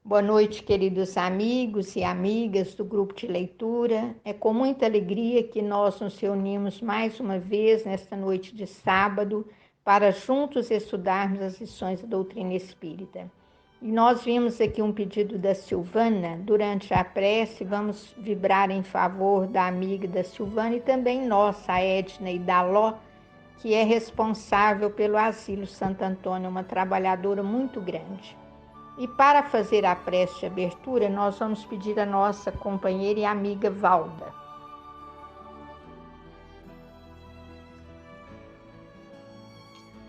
Boa noite, queridos amigos e amigas do grupo de leitura. É com muita alegria que nós nos reunimos mais uma vez nesta noite de sábado para juntos estudarmos as lições da doutrina espírita. E nós vimos aqui um pedido da Silvana. Durante a prece, vamos vibrar em favor da amiga da Silvana e também nossa, a Edna e Daló, que é responsável pelo Asilo Santo Antônio, uma trabalhadora muito grande. E para fazer a prece de abertura, nós vamos pedir a nossa companheira e amiga Valda.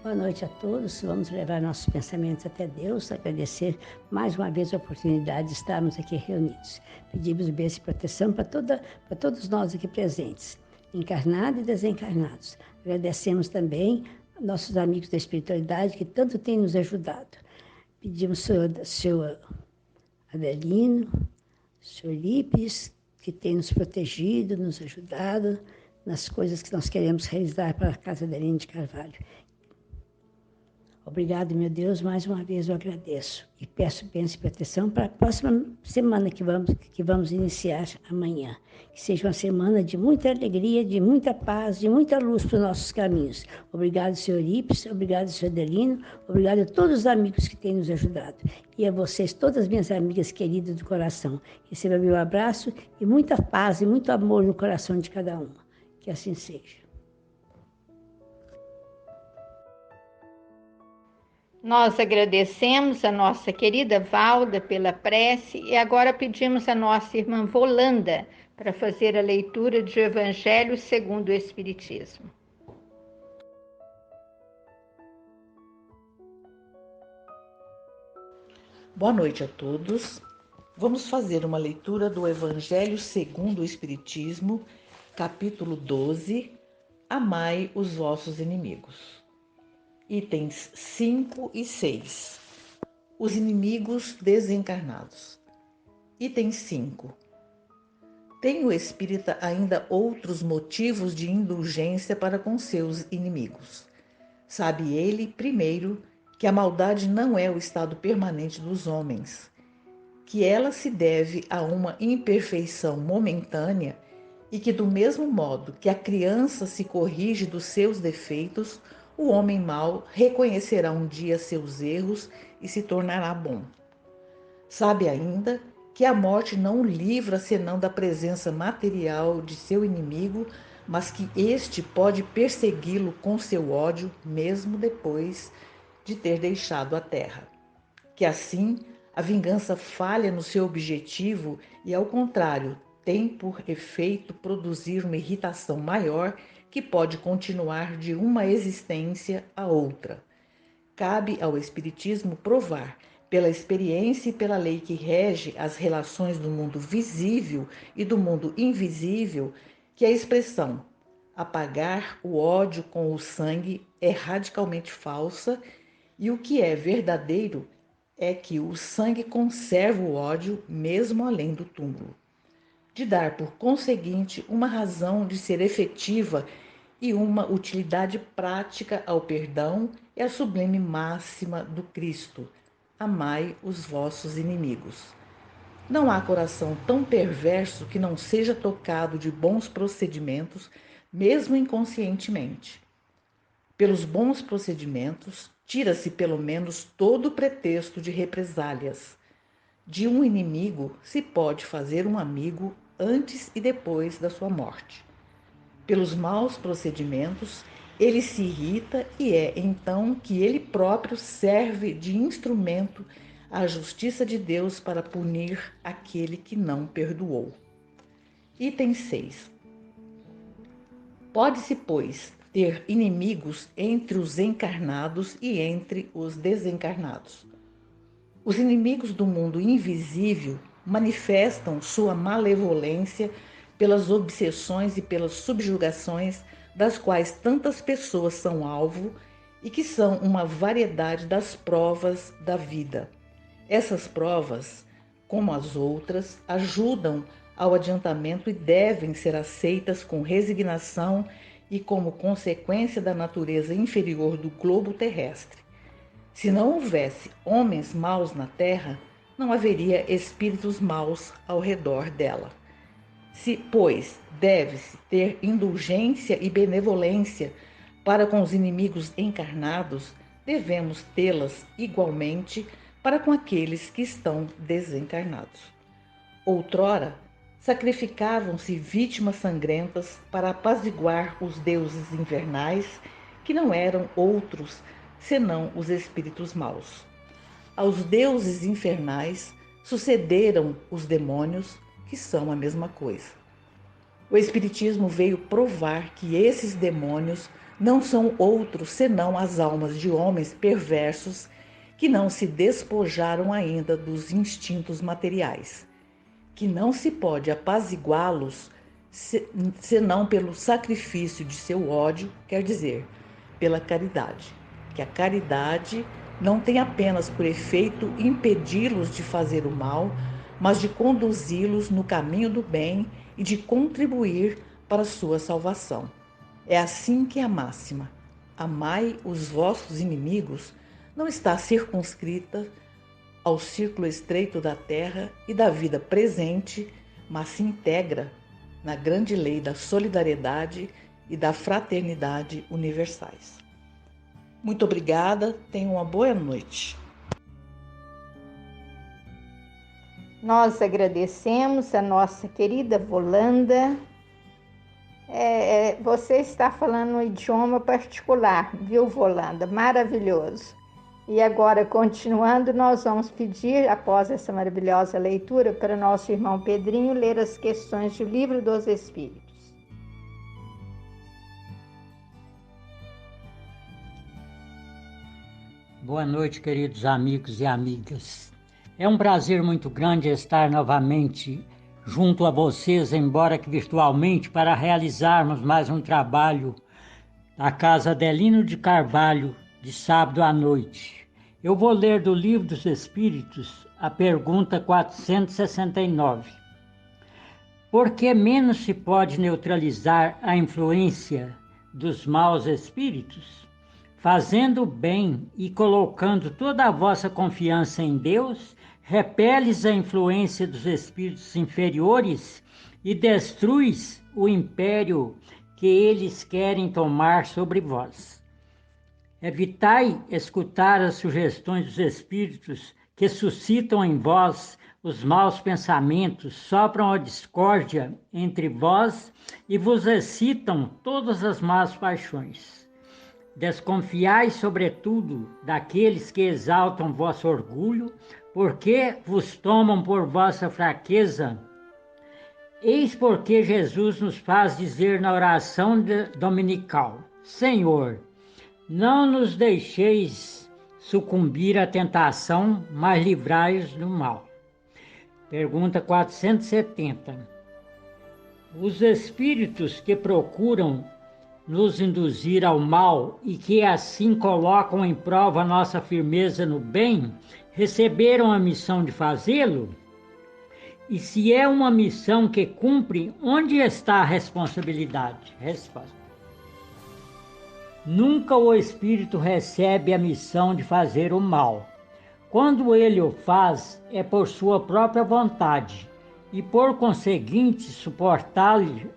Boa noite a todos. Vamos levar nossos pensamentos até Deus, agradecer mais uma vez a oportunidade de estarmos aqui reunidos. Pedimos bênção e proteção para todos nós aqui presentes, encarnados e desencarnados. Agradecemos também a nossos amigos da espiritualidade que tanto têm nos ajudado. Pedimos ao seu Adelino, senhor Lípis, que tem nos protegido, nos ajudado nas coisas que nós queremos realizar para a Casa Adelino de Carvalho. Obrigado, meu Deus, mais uma vez eu agradeço e peço bênção e proteção para a próxima semana que vamos iniciar amanhã. Que seja uma semana de muita alegria, de muita paz, de muita luz para os nossos caminhos. Obrigado, senhor Ips, obrigado, senhor Adelino, obrigado a todos os amigos que têm nos ajudado. E a vocês, todas as minhas amigas queridas do coração. Receba meu abraço e muita paz e muito amor no coração de cada uma. Que assim seja. Nós agradecemos a nossa querida Valda pela prece e agora pedimos a nossa irmã Volanda para fazer a leitura do Evangelho segundo o Espiritismo. Boa noite a todos. Vamos fazer uma leitura do Evangelho segundo o Espiritismo, capítulo 12, Amai os vossos inimigos. Itens 5 e 6. Os inimigos desencarnados. Item 5. Tem o espírita ainda outros motivos de indulgência para com seus inimigos. Sabe ele, primeiro, que a maldade não é o estado permanente dos homens, que ela se deve a uma imperfeição momentânea e que, do mesmo modo que a criança se corrige dos seus defeitos, o homem mau reconhecerá um dia seus erros e se tornará bom. Sabe ainda que a morte não o livra senão da presença material de seu inimigo, mas que este pode persegui-lo com seu ódio mesmo depois de ter deixado a terra. Que assim a vingança falha no seu objetivo e, ao contrário, tem por efeito produzir uma irritação maior que pode continuar de uma existência a outra. Cabe ao Espiritismo provar, pela experiência e pela lei que rege as relações do mundo visível e do mundo invisível, que a expressão apagar o ódio com o sangue é radicalmente falsa e o que é verdadeiro é que o sangue conserva o ódio mesmo além do túmulo. De dar, por conseguinte, uma razão de ser efetiva e uma utilidade prática ao perdão é a sublime máxima do Cristo: amai os vossos inimigos. Não há coração tão perverso que não seja tocado de bons procedimentos, mesmo inconscientemente. Pelos bons procedimentos, tira-se pelo menos todo o pretexto de represálias. De um inimigo se pode fazer um amigo antes e depois da sua morte. Pelos maus procedimentos, ele se irrita e é então que ele próprio serve de instrumento à justiça de Deus para punir aquele que não perdoou. Item 6. Pode-se, pois, ter inimigos entre os encarnados e entre os desencarnados. Os inimigos do mundo invisível manifestam sua malevolência pelas obsessões e pelas subjugações das quais tantas pessoas são alvo e que são uma variedade das provas da vida. Essas provas, como as outras, ajudam ao adiantamento e devem ser aceitas com resignação e como consequência da natureza inferior do globo terrestre. Se não houvesse homens maus na terra, não haveria espíritos maus ao redor dela. Pois deve-se ter indulgência e benevolência para com os inimigos encarnados, devemos tê-las igualmente para com aqueles que estão desencarnados. Outrora, sacrificavam-se vítimas sangrentas para apaziguar os deuses infernais, que não eram outros senão os espíritos maus. Aos deuses infernais sucederam os demônios, que são a mesma coisa. O Espiritismo veio provar que esses demônios não são outros senão as almas de homens perversos que não se despojaram ainda dos instintos materiais, que não se pode apaziguá-los senão pelo sacrifício de seu ódio, quer dizer, pela caridade. Que a caridade não tem apenas por efeito impedi-los de fazer o mal, mas de conduzi-los no caminho do bem e de contribuir para a sua salvação. É assim que a máxima, amai os vossos inimigos, não está circunscrita ao círculo estreito da terra e da vida presente, mas se integra na grande lei da solidariedade e da fraternidade universais. Muito obrigada, tenham uma boa noite. Nós agradecemos a nossa querida Volanda. Você está falando um idioma particular, viu, Volanda? Maravilhoso. E agora, continuando, nós vamos pedir, após essa maravilhosa leitura, para nosso irmão Pedrinho ler as questões do Livro dos Espíritos. Boa noite, queridos amigos e amigas. É um prazer muito grande estar novamente junto a vocês, embora que virtualmente, para realizarmos mais um trabalho da Casa Adelino de Carvalho, de sábado à noite. Eu vou ler do Livro dos Espíritos a pergunta 469. Por que menos se pode neutralizar a influência dos maus espíritos? Fazendo o bem e colocando toda a vossa confiança em Deus, repeles a influência dos espíritos inferiores e destruis o império que eles querem tomar sobre vós. Evitai escutar as sugestões dos espíritos que suscitam em vós os maus pensamentos, sopram a discórdia entre vós e vos excitam todas as más paixões. Desconfiai, sobretudo, daqueles que exaltam vosso orgulho, porque vos tomam por vossa fraqueza. Eis porque Jesus nos faz dizer na oração dominical: Senhor, não nos deixeis sucumbir à tentação, mas livrai-os do mal. Pergunta 470. Os espíritos que procuram nos induzir ao mal e que assim colocam em prova nossa firmeza no bem, receberam a missão de fazê-lo? E se é uma missão que cumpre, onde está a responsabilidade? Resposta. Nunca o espírito recebe a missão de fazer o mal. Quando ele o faz, é por sua própria vontade e, por conseguinte, suporta-lhe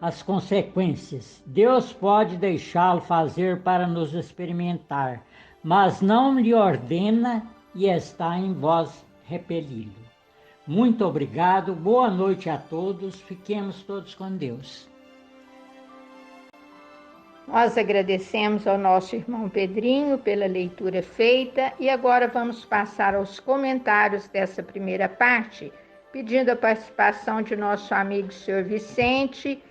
as consequências. Deus pode deixá-lo fazer para nos experimentar, mas não lhe ordena e está em vós repeli-lo. Muito obrigado, boa noite a todos, fiquemos todos com Deus. Nós agradecemos ao nosso irmão Pedrinho pela leitura feita e agora vamos passar aos comentários dessa primeira parte, pedindo a participação de nosso amigo Sr. Vicente,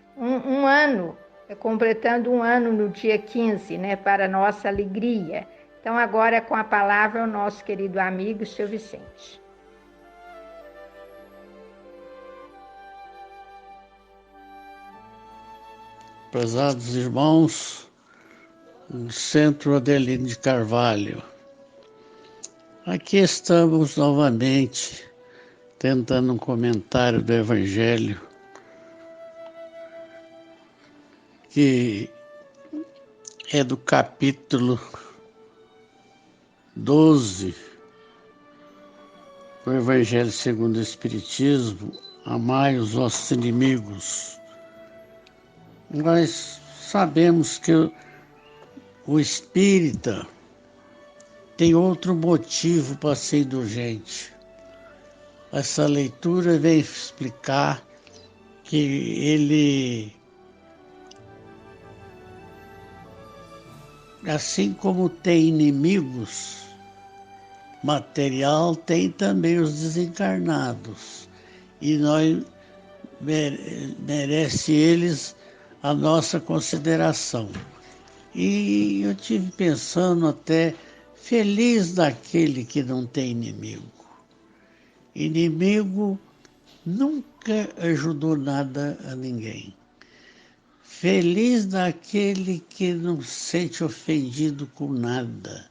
completando um ano no dia 15, para nossa alegria. Então agora com a palavra o nosso querido amigo Sr. Vicente. Prezados irmãos, do Centro Adelino de Carvalho, aqui estamos novamente tentando um comentário do Evangelho que é do capítulo 12 do Evangelho segundo o Espiritismo, amai os vossos inimigos. Nós sabemos que o espírita tem outro motivo para ser indulgente. Essa leitura vem explicar que ele, assim como tem inimigos material, tem também os desencarnados. E nós merece eles a nossa consideração. E eu tive pensando até, feliz daquele que não tem inimigo. Inimigo nunca ajudou nada a ninguém. Feliz daquele que não se sente ofendido com nada.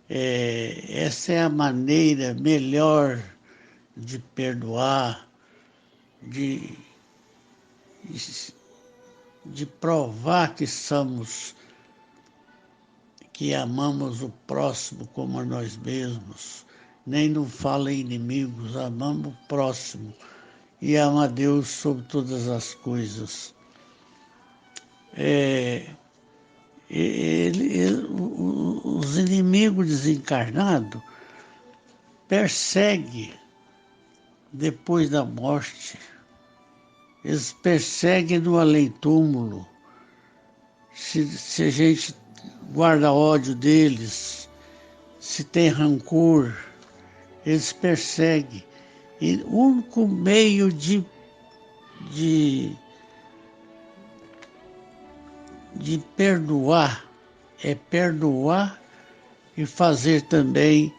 Essa é a maneira melhor de perdoar, de provar que amamos o próximo como a nós mesmos. Nem não fala em inimigos, amamos o próximo e ama a Deus sobre todas as coisas. Os inimigos desencarnados perseguem depois da morte. Eles perseguem no além-túmulo. Se a gente guarda ódio deles, se tem rancor, eles perseguem. E o único meio de perdoar é perdoar e fazer também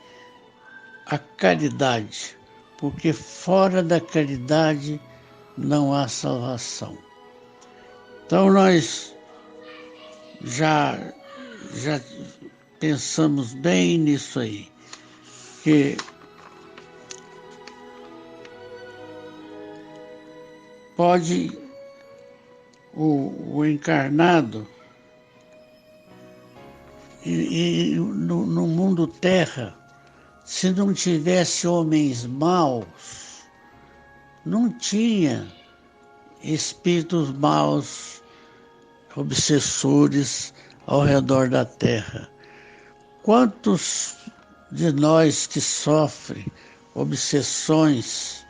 a caridade, porque fora da caridade não há salvação. Então nós já pensamos bem nisso aí, que pode o encarnado e no mundo terra, se não tivesse homens maus, não tinha espíritos maus, obsessores ao redor da terra. Quantos de nós que sofrem obsessões,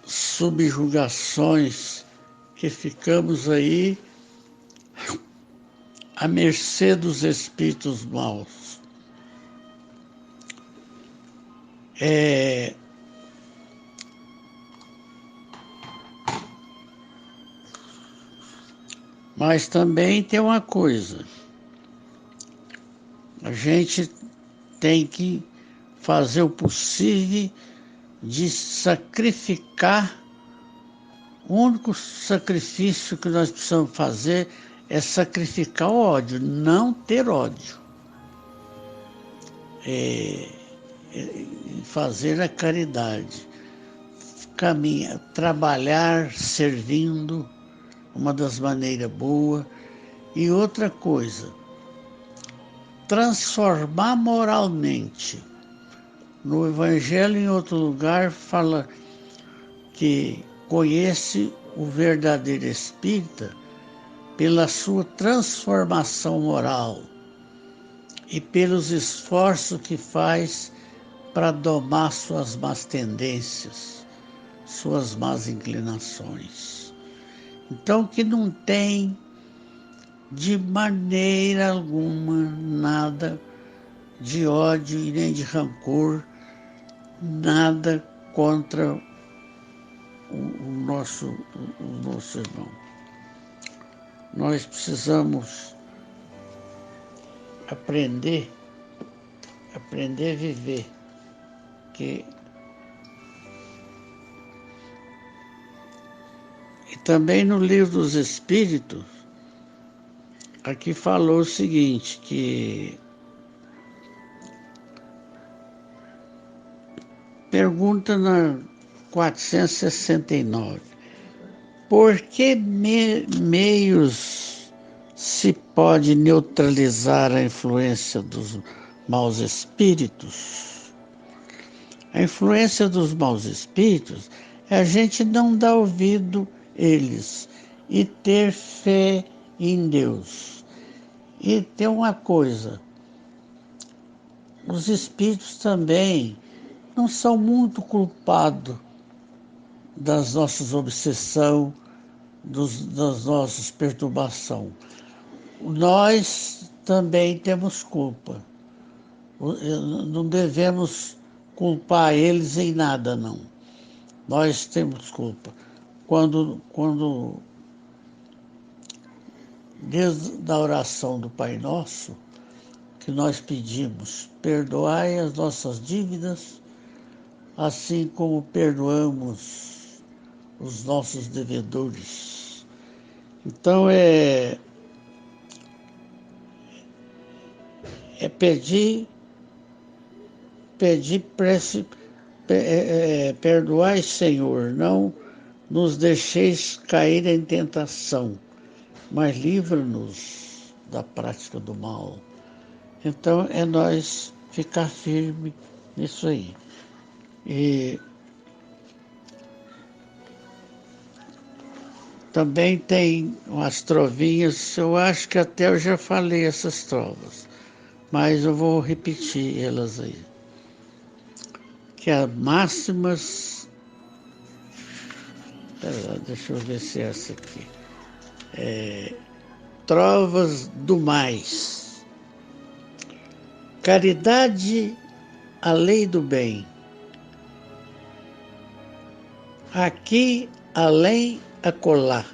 subjugações, que ficamos aí à mercê dos espíritos maus. Mas também tem uma coisa, a gente tem que fazer o possível de sacrificar. O único sacrifício que nós precisamos fazer é sacrificar o ódio, não ter ódio. Fazer a caridade, trabalhar servindo, uma das maneiras boas. E outra coisa, transformar moralmente. No Evangelho, em outro lugar, fala que conhece o verdadeiro espírita pela sua transformação moral e pelos esforços que faz para domar suas más tendências, suas más inclinações. Então, que não tem de maneira alguma nada de ódio e nem de rancor, nada contra o nosso irmão. Nós precisamos aprender a viver, e também no Livro dos Espíritos, aqui falou o seguinte, que pergunta na 469, por que meios se pode neutralizar a influência dos maus espíritos. A influência dos maus espíritos é a gente não dar ouvido a eles e ter fé em Deus. E tem uma coisa, os espíritos também não são muito culpados das nossas obsessões, das nossas perturbações. Nós também temos culpa. Não devemos culpar eles em nada, não. Nós temos culpa. Quando desde a oração do Pai Nosso, que nós pedimos, perdoai as nossas dívidas, assim como perdoamos os nossos devedores. Então é pedir prece, perdoai, Senhor, não nos deixeis cair em tentação, mas livra-nos da prática do mal. Então é nós ficar firme nisso aí. E também tem umas trovinhas, eu acho que até eu já falei essas trovas, mas eu vou repetir elas aí. Que as máximas... deixa eu ver se é essa aqui. Trovas do mais. Caridade, a lei do bem. Aqui, além, acolá.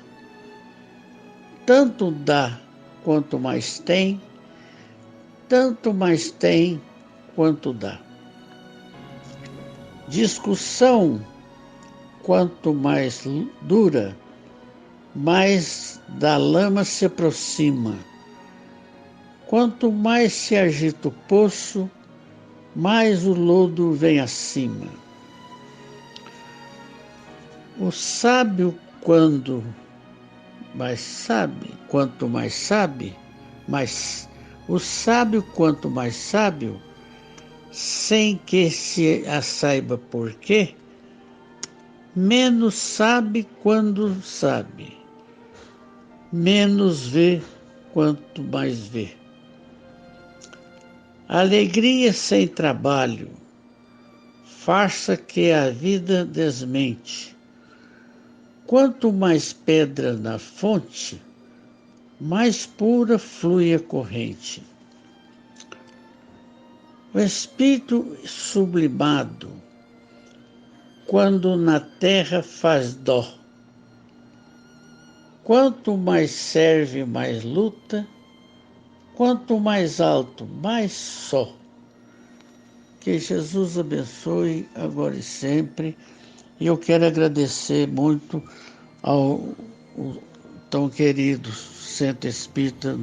Tanto dá quanto mais tem, tanto mais tem quanto dá. Discussão, quanto mais dura, mais da lama se aproxima. Quanto mais se agita o poço, mais o lodo vem acima. O sábio, quanto mais sabe, mas o sábio, quanto mais sábio, sem que se a saiba por quê, menos sabe quando sabe, menos vê quanto mais vê. Alegria sem trabalho, farsa que a vida desmente. Quanto mais pedra na fonte, mais pura flui a corrente. O espírito sublimado, quando na terra faz dó. Quanto mais serve, mais luta. Quanto mais alto, mais só. Que Jesus abençoe agora e sempre. E eu quero agradecer muito ao tão querido Centro Espírita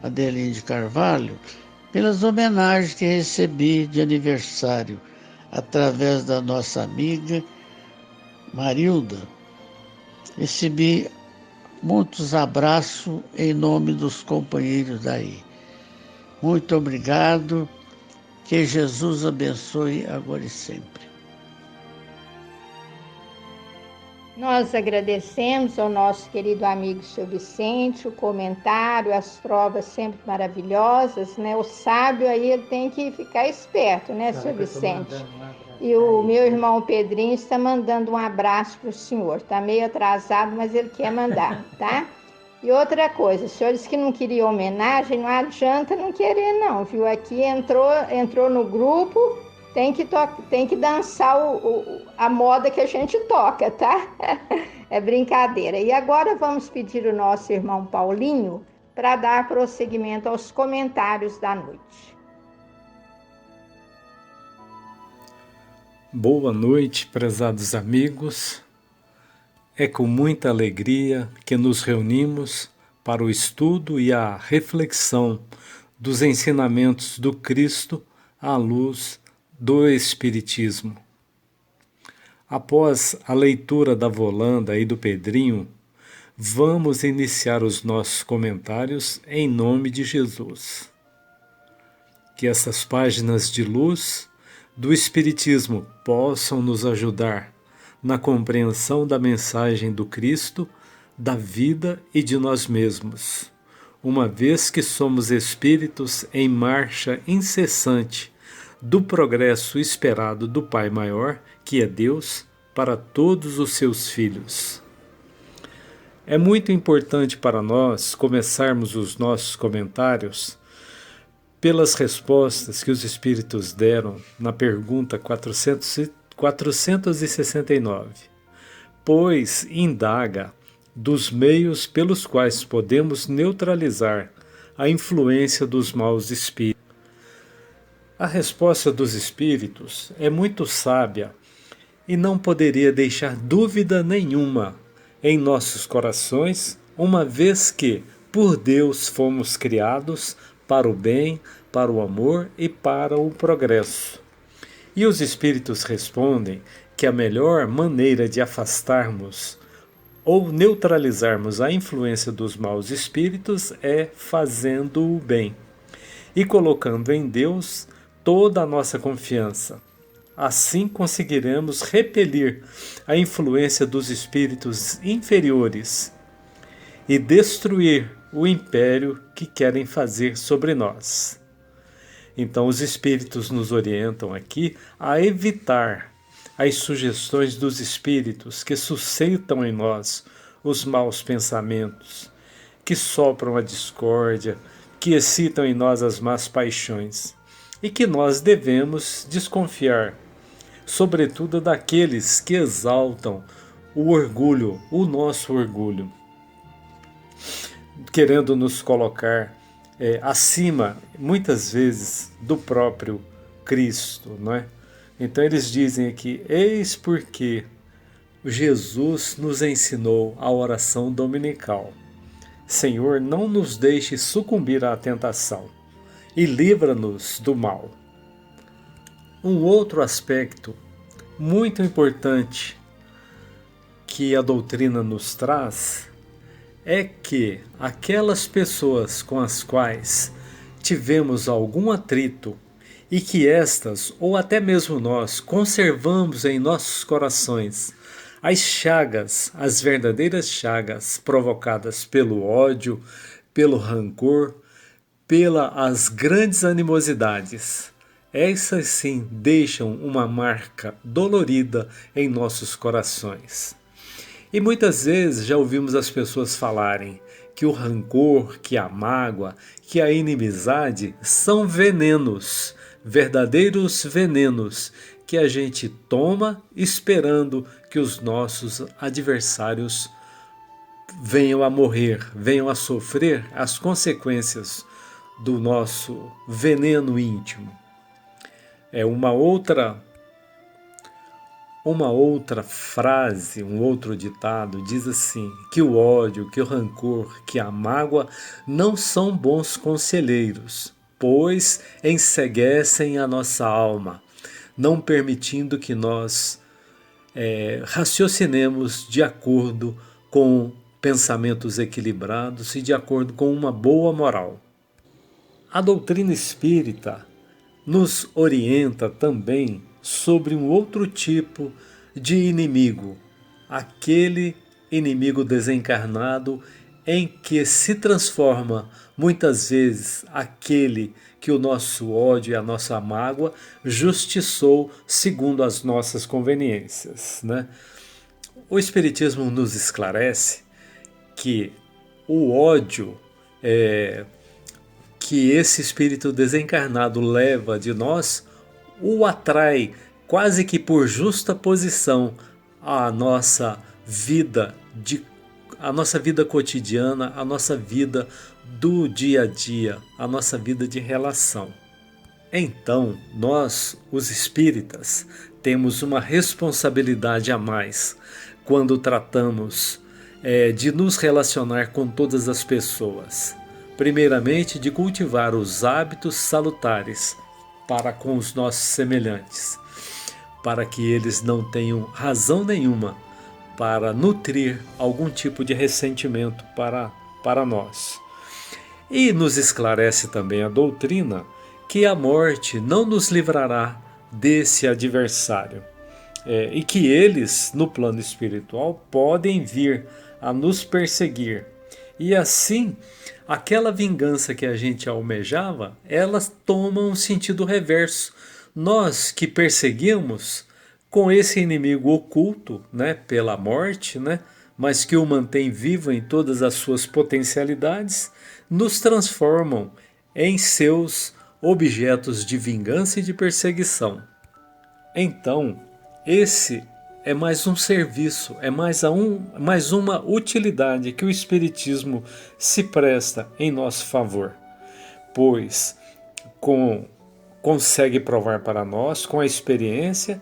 Adelino de Carvalho pelas homenagens que recebi de aniversário através da nossa amiga Marilda. Recebi muitos abraços em nome dos companheiros daí. Muito obrigado, que Jesus abençoe agora e sempre. Nós agradecemos ao nosso querido amigo Seu Vicente, o comentário, as trovas sempre maravilhosas, né? O sábio aí ele tem que ficar esperto, né, Seu Vicente? E o meu irmão Pedrinho está mandando um abraço para o senhor. Está meio atrasado, mas ele quer mandar, tá? E outra coisa, os senhores que não queriam homenagem, não adianta não querer não, viu? Aqui entrou no grupo, tem que dançar a moda que a gente toca, tá? É brincadeira. E agora vamos pedir o nosso irmão Paulinho para dar prosseguimento aos comentários da noite. Boa noite, prezados amigos. É com muita alegria que nos reunimos para o estudo e a reflexão dos ensinamentos do Cristo à luz do Espiritismo. Após a leitura da Volanda e do Pedrinho, vamos iniciar os nossos comentários em nome de Jesus. que essas páginas de luz do Espiritismo possam nos ajudar na compreensão da mensagem do Cristo, da vida e de nós mesmos, uma vez que somos espíritos em marcha incessante do progresso esperado do Pai Maior, que é Deus, para todos os seus filhos. É muito importante para nós começarmos os nossos comentários pelas respostas que os Espíritos deram na pergunta 469, pois indaga dos meios pelos quais podemos neutralizar a influência dos maus espíritos. A resposta dos Espíritos é muito sábia e não poderia deixar dúvida nenhuma em nossos corações, uma vez que, por Deus, fomos criados para o bem, para o amor e para o progresso. E os Espíritos respondem que a melhor maneira de afastarmos ou neutralizarmos a influência dos maus espíritos é fazendo o bem e colocando em Deus toda a nossa confiança. Assim conseguiremos repelir a influência dos espíritos inferiores e destruir o império que querem fazer sobre nós. Então, os espíritos nos orientam aqui a evitar as sugestões dos espíritos que suscitam em nós os maus pensamentos, que sopram a discórdia, que excitam em nós as más paixões, e que nós devemos desconfiar, sobretudo daqueles que exaltam o orgulho, o nosso orgulho, querendo nos colocar acima, muitas vezes, do próprio Cristo, não é? Então eles dizem aqui, eis porque Jesus nos ensinou a oração dominical. Senhor, não nos deixe sucumbir à tentação e livra-nos do mal. Um outro aspecto muito importante que a doutrina nos traz é que aquelas pessoas com as quais tivemos algum atrito e que estas, ou até mesmo nós, conservamos em nossos corações as chagas, as verdadeiras chagas provocadas pelo ódio, pelo rancor, pelas grandes animosidades. Essas sim deixam uma marca dolorida em nossos corações. E muitas vezes já ouvimos as pessoas falarem que o rancor, que a mágoa, que a inimizade são venenos, verdadeiros venenos que a gente toma esperando que os nossos adversários venham a morrer, venham a sofrer as consequências do nosso veneno íntimo. Uma outra frase, um outro ditado diz assim, que o ódio, que o rancor, que a mágoa não são bons conselheiros, pois enceguecem a nossa alma, não permitindo que nós raciocinemos de acordo com pensamentos equilibrados e de acordo com uma boa moral. A doutrina espírita nos orienta também sobre um outro tipo de inimigo, aquele inimigo desencarnado em que se transforma muitas vezes aquele que o nosso ódio e a nossa mágoa justiçou segundo as nossas conveniências, né? O Espiritismo nos esclarece que o ódio que esse espírito desencarnado leva de nós o atrai quase que por justa posição à nossa vida cotidiana, a nossa vida do dia a dia, a nossa vida de relação. Então, nós, os espíritas, temos uma responsabilidade a mais quando tratamos de nos relacionar com todas as pessoas. Primeiramente, de cultivar os hábitos salutares para com os nossos semelhantes, para que eles não tenham razão nenhuma para nutrir algum tipo de ressentimento para nós. E nos esclarece também a doutrina que a morte não nos livrará desse adversário. E que eles, no plano espiritual, podem vir a nos perseguir. E assim, aquela vingança que a gente almejava, elas tomam um sentido reverso. Nós que perseguimos com esse inimigo oculto, né, pela morte, né, mas que o mantém vivo em todas as suas potencialidades, nos transformam em seus objetos de vingança e de perseguição. Então, esse é mais um serviço, é mais uma utilidade que o Espiritismo se presta em nosso favor, pois consegue provar para nós, com a experiência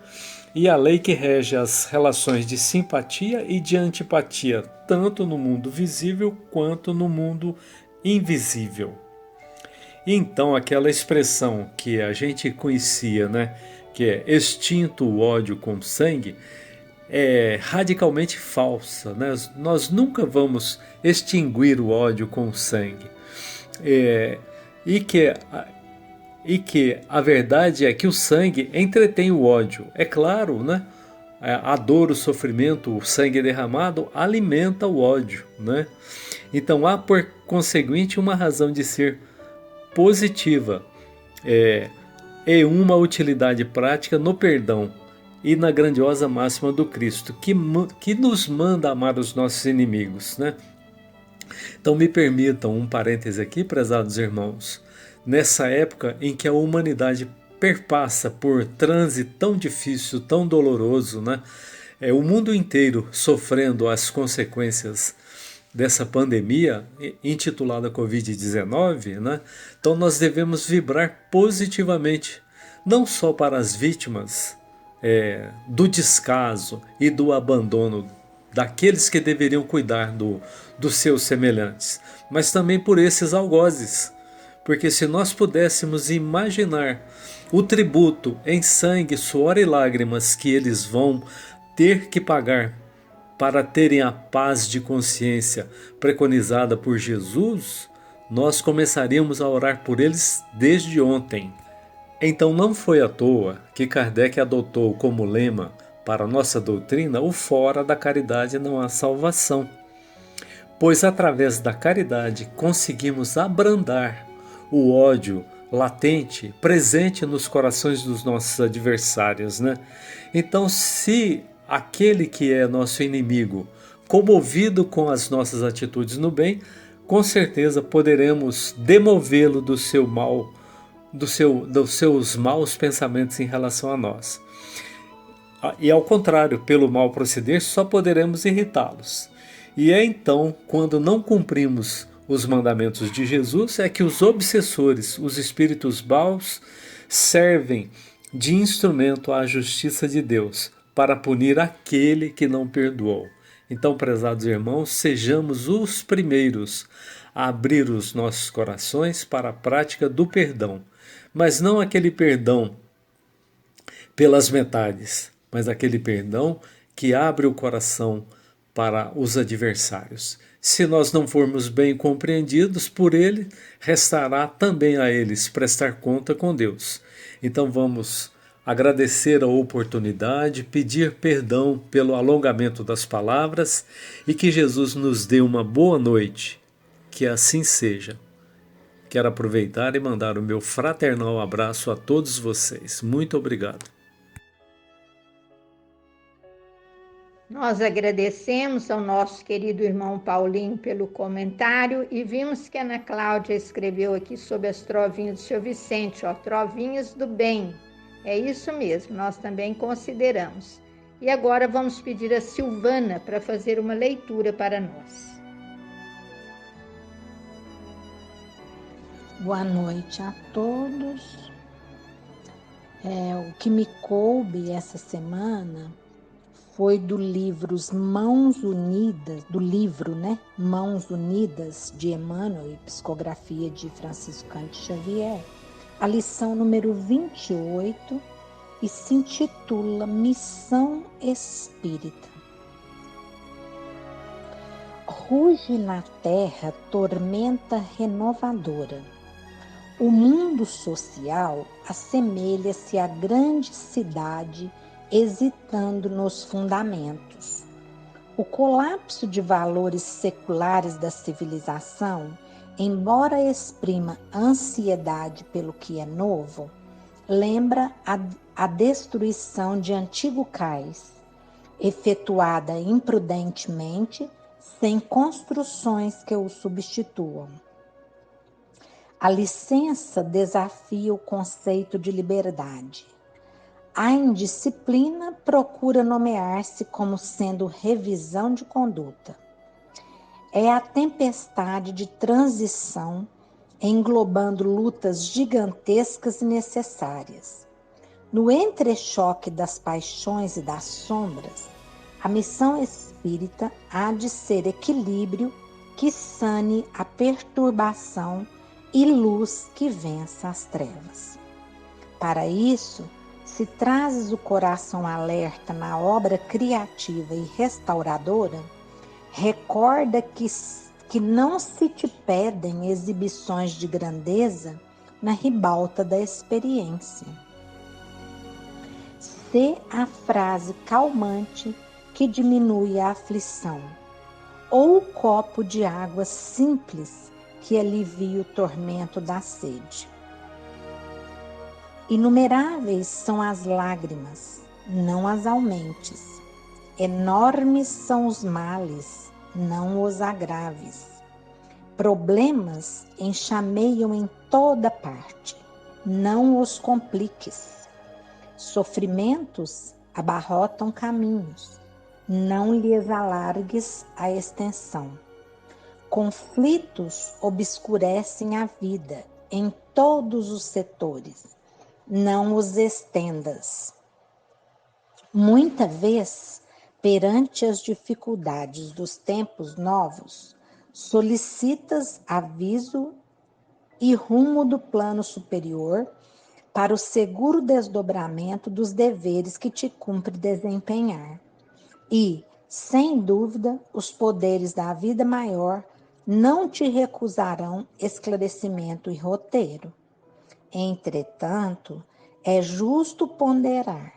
e a lei que rege as relações de simpatia e de antipatia, tanto no mundo visível quanto no mundo invisível. Então, aquela expressão que a gente conhecia, né, que é extinto o ódio com sangue, é radicalmente falsa, né? Nós nunca vamos extinguir o ódio com sangue. E que a verdade é que o sangue entretém o ódio. É claro, né? A dor, o sofrimento, o sangue derramado alimenta o ódio, né? Então há, por conseguinte, uma razão de ser positiva e uma utilidade prática no perdão e na grandiosa máxima do Cristo, que nos manda amar os nossos inimigos, né? Então me permitam um parêntese aqui, prezados irmãos. Nessa época em que a humanidade perpassa por transe tão difícil, tão doloroso, né? O mundo inteiro sofrendo as consequências dessa pandemia intitulada Covid-19, né? Então nós devemos vibrar positivamente, não só para as vítimas do descaso e do abandono daqueles que deveriam cuidar dos seus semelhantes, mas também por esses algozes, porque se nós pudéssemos imaginar o tributo em sangue, suor e lágrimas que eles vão ter que pagar para terem a paz de consciência preconizada por Jesus, nós começaríamos a orar por eles desde ontem. Então não foi à toa que Kardec adotou como lema para nossa doutrina o fora da caridade não há salvação, pois através da caridade conseguimos abrandar o ódio latente, presente nos corações dos nossos adversários, né? Então, se aquele que é nosso inimigo, comovido com as nossas atitudes no bem, com certeza poderemos demovê-lo do seu mal, dos seus maus pensamentos em relação a nós. E ao contrário, pelo mal proceder, só poderemos irritá-los. E é então, quando não cumprimos os mandamentos de Jesus, é que os obsessores, os espíritos maus, servem de instrumento à justiça de Deus para punir aquele que não perdoou. Então, prezados irmãos, sejamos os primeiros a abrir os nossos corações para a prática do perdão, mas não aquele perdão pelas metades, mas aquele perdão que abre o coração para os adversários. Se nós não formos bem compreendidos por ele, restará também a eles prestar conta com Deus. Então vamos agradecer a oportunidade, pedir perdão pelo alongamento das palavras e que Jesus nos dê uma boa noite. Que assim seja. Quero aproveitar e mandar o meu fraternal abraço a todos vocês. Muito obrigado. Nós agradecemos ao nosso querido irmão Paulinho pelo comentário e vimos que a Ana Cláudia escreveu aqui sobre as trovinhas do seu Vicente, trovinhas do bem. É isso mesmo, nós também consideramos. E agora vamos pedir a Silvana para fazer uma leitura para nós. Boa noite a todos. O que me coube essa semana foi do livro Mãos Unidas, Mãos Unidas, de Emmanuel e psicografia de Francisco Cândido Xavier, a lição número 28, e se intitula Missão Espírita. Ruge na terra tormenta renovadora. O mundo social assemelha-se à grande cidade hesitando nos fundamentos. O colapso de valores seculares da civilização, embora exprima ansiedade pelo que é novo, lembra a destruição de antigo cais, efetuada imprudentemente, sem construções que o substituam. A licença desafia o conceito de liberdade. A indisciplina procura nomear-se como sendo revisão de conduta. É a tempestade de transição englobando lutas gigantescas e necessárias. No entrechoque das paixões e das sombras, a missão espírita há de ser equilíbrio que sane a perturbação e luz que vença as trevas. Para isso, se trazes o coração alerta na obra criativa e restauradora, recorda que não se te pedem exibições de grandeza na ribalta da experiência. Sê a frase calmante que diminui a aflição, ou o copo de água simples que alivia o tormento da sede. Inumeráveis são as lágrimas, não as aumentes. Enormes são os males, não os agraves. Problemas enxameiam em toda parte, não os compliques. Sofrimentos abarrotam caminhos, não lhes alargues a extensão. Conflitos obscurecem a vida em todos os setores, não os estendas. Muita vez, perante as dificuldades dos tempos novos, solicitas aviso e rumo do plano superior para o seguro desdobramento dos deveres que te cumpre desempenhar. E, sem dúvida, os poderes da vida maior não te recusarão esclarecimento e roteiro. Entretanto, é justo ponderar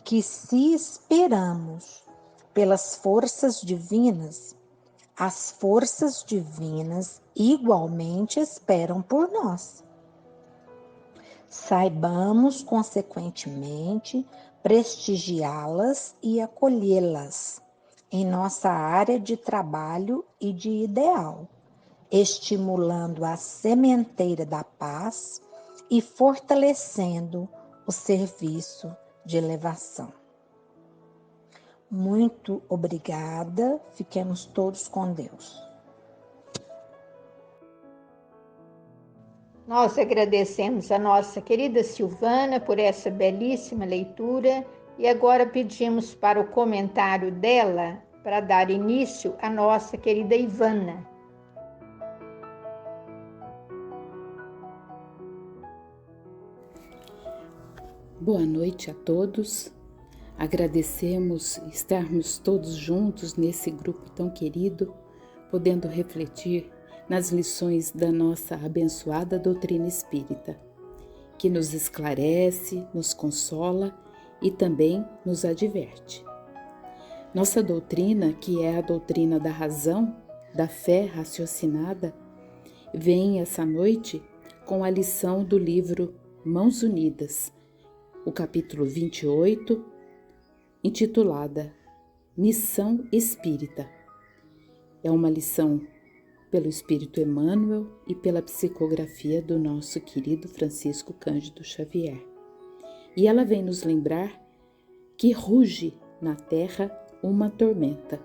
que se esperamos pelas forças divinas, as forças divinas igualmente esperam por nós. Saibamos, consequentemente, prestigiá-las e acolhê-las em nossa área de trabalho e de ideal, estimulando a sementeira da paz e fortalecendo o serviço de elevação. Muito obrigada, fiquemos todos com Deus. Nós agradecemos a nossa querida Silvana por essa belíssima leitura e agora pedimos para o comentário dela para dar início à nossa querida Ivana. Boa noite a todos. Agradecemos estarmos todos juntos nesse grupo tão querido, podendo refletir nas lições da nossa abençoada doutrina espírita, que nos esclarece, nos consola e também nos adverte. Nossa doutrina, que é a doutrina da razão, da fé raciocinada, vem essa noite com a lição do livro Mãos Unidas, o capítulo 28, intitulada Missão Espírita. É uma lição pelo Espírito Emmanuel e pela psicografia do nosso querido Francisco Cândido Xavier. E ela vem nos lembrar que ruge na terra uma tormenta,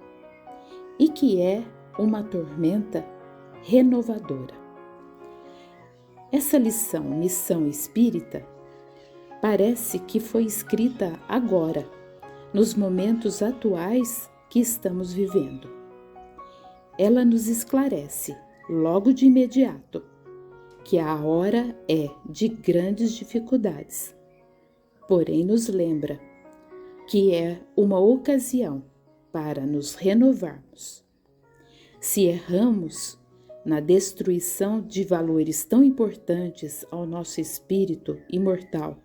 e que é uma tormenta renovadora. Essa lição, Missão Espírita, parece que foi escrita agora, nos momentos atuais que estamos vivendo. Ela nos esclarece, logo de imediato, que a hora é de grandes dificuldades, porém nos lembra que é uma ocasião para nos renovarmos. Se erramos, na destruição de valores tão importantes ao nosso espírito imortal,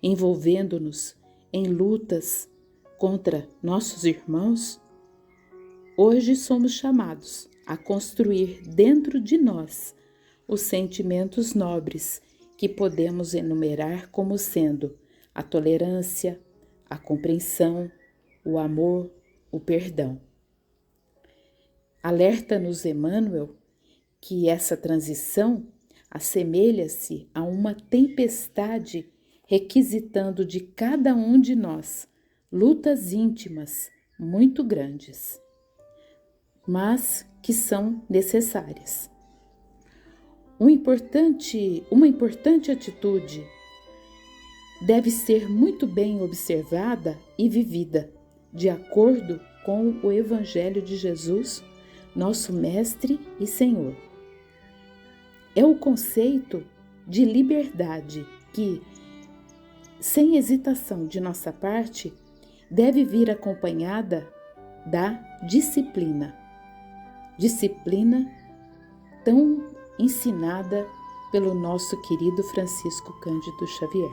envolvendo-nos em lutas contra nossos irmãos, hoje somos chamados a construir dentro de nós os sentimentos nobres que podemos enumerar como sendo a tolerância, a compreensão, o amor, o perdão. Alerta-nos Emmanuel que essa transição assemelha-se a uma tempestade requisitando de cada um de nós lutas íntimas muito grandes, mas que são necessárias. Uma importante atitude deve ser muito bem observada e vivida, de acordo com o Evangelho de Jesus, nosso Mestre e Senhor. É o conceito de liberdade que, sem hesitação de nossa parte, deve vir acompanhada da disciplina. Disciplina tão ensinada pelo nosso querido Francisco Cândido Xavier.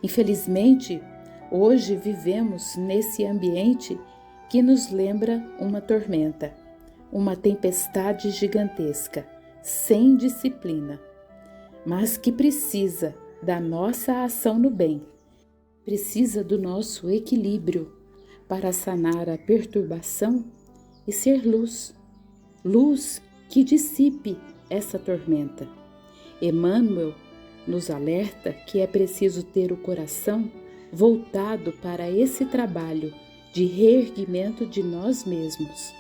Infelizmente, hoje vivemos nesse ambiente que nos lembra uma tormenta, uma tempestade gigantesca, sem disciplina, mas que precisa da nossa ação no bem, precisa do nosso equilíbrio para sanar a perturbação e ser luz, luz que dissipe essa tormenta. Emmanuel nos alerta que é preciso ter o coração voltado para esse trabalho de reerguimento de nós mesmos.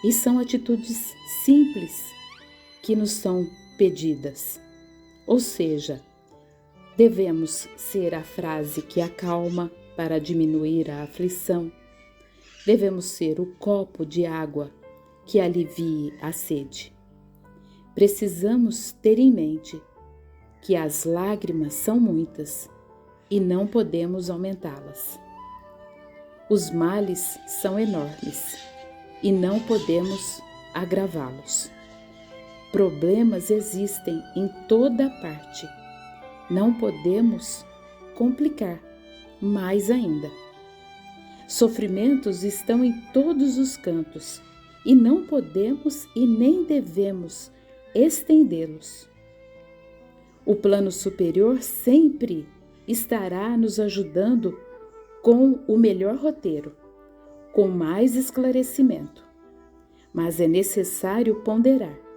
E são atitudes simples que nos são pedidas. Ou seja, devemos ser a frase que acalma para diminuir a aflição. Devemos ser o copo de água que alivie a sede. Precisamos ter em mente que as lágrimas são muitas e não podemos aumentá-las. Os males são enormes e não podemos agravá-los. Problemas existem em toda parte. Não podemos complicar mais ainda. Sofrimentos estão em todos os cantos e não podemos e nem devemos estendê-los. O plano superior sempre estará nos ajudando com o melhor roteiro, com mais esclarecimento. Mas é necessário ponderar